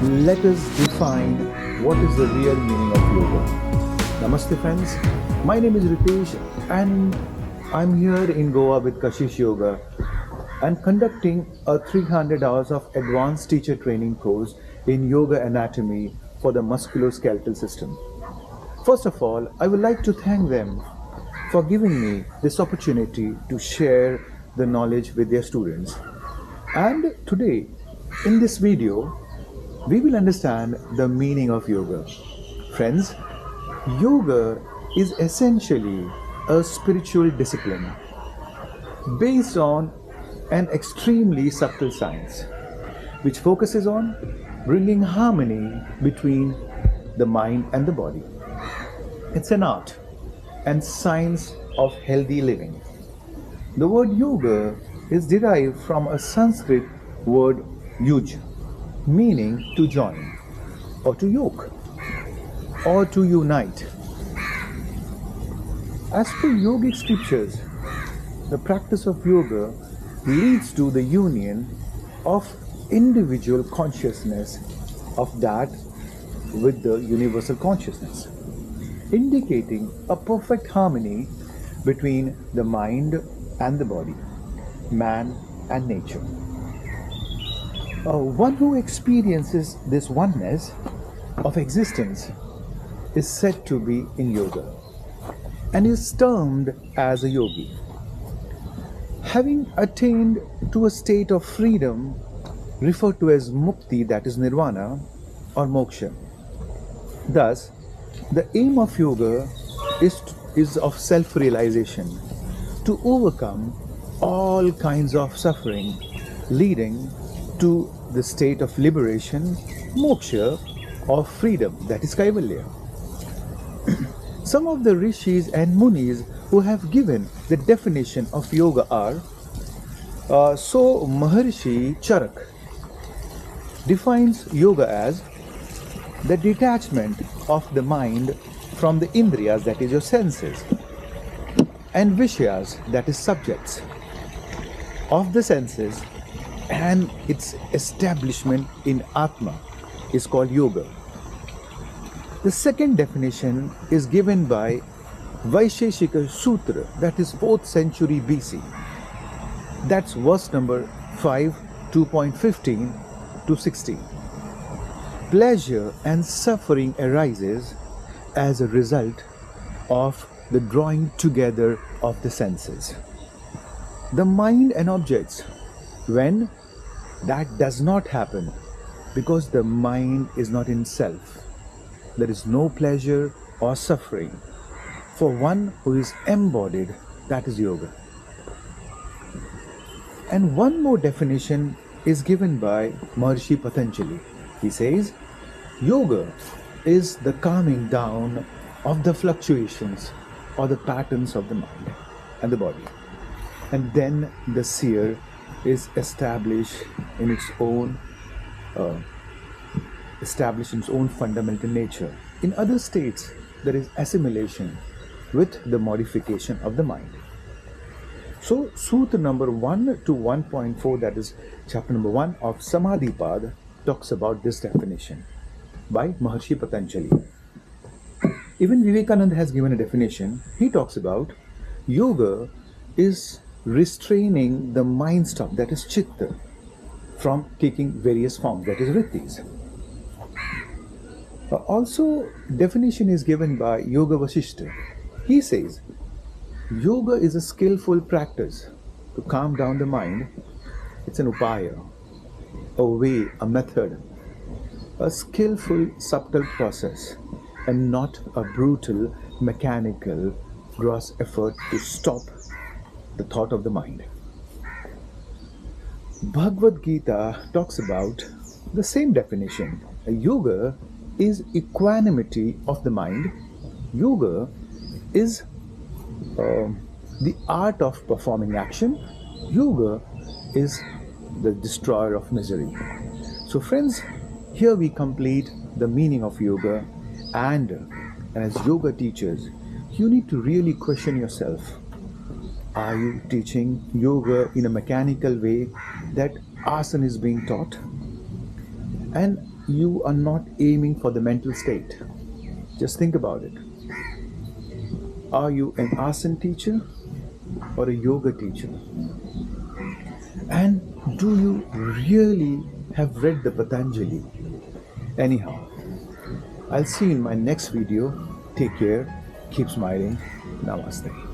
let us define what is the real meaning of yoga. Namaste friends, my name is Ritesh and I'm here in Goa with Kashish Yoga and conducting a 300 hours of advanced teacher training course in yoga anatomy for the musculoskeletal system. First of all, I would like to thank them for giving me this opportunity to share the knowledge with their students. And today, in this video, we will understand the meaning of yoga. Friends, yoga is essentially a spiritual discipline based on an extremely subtle science which focuses on bringing harmony between the mind and the body. It's an art and science of healthy living. The word yoga is derived from a Sanskrit word yuj, meaning to join, or to yoke, or to unite. As per yogic scriptures, the practice of yoga leads to the union of individual consciousness of that with the universal consciousness, indicating a perfect harmony between the mind and the body, man and nature. One who experiences this oneness of existence is said to be in yoga and is termed as a yogi. Having attained to a state of freedom referred to as mukti, that is nirvana or moksha. Thus, the aim of yoga is of self-realization, to overcome all kinds of suffering, leading to the state of liberation, moksha, or freedom, that is kaivalya. Some of the rishis and munis who have given the definition of yoga are Maharshi Charak defines yoga as the detachment of the mind from the indriyas, that is your senses, and vishyas, that is subjects of the senses, and its establishment in Atma is called yoga. The second definition is given by Yoga Sutras, that is 4th century BC. That's verse number 5, 2.15 to 16. Pleasure and suffering arises as a result of the drawing together of the senses, the mind and objects. When that does not happen, because the mind is not in self, there is no pleasure or suffering. For one who is embodied, that is yoga. And one more definition is given by Maharishi Patanjali. He says, yoga is the calming down of the fluctuations or the patterns of the mind and the body. And then the seer is established in its own fundamental nature. In other states, there is assimilation with the modification of the mind. So, Sutra number 1 to 1.4, that is chapter number 1 of Samadhipad, talks about this definition by Maharishi Patanjali. Even Vivekananda has given a definition. He talks about yoga is restraining the mind stock, that is chitta, from taking various forms, that is vrittis. Also, definition is given by Yoga Vasishta. He says, yoga is a skillful practice to calm down the mind. It's an upaya, a way, a method, a skillful, subtle process, and not a brutal, mechanical, gross effort to stop the thought of the mind. Bhagavad Gita talks about the same definition. Yoga is equanimity of the mind. Yoga is the art of performing action. Yoga is the destroyer of misery. So friends, here we complete the meaning of yoga, and as yoga teachers, you need to really question yourself. Are you teaching yoga in a mechanical way that asana is being taught? And you are not aiming for the mental state. Just think about it. Are you an asana teacher or a yoga teacher? And do you really have read the Patanjali? Anyhow, I'll see you in my next video. Take care, keep smiling. Namaste.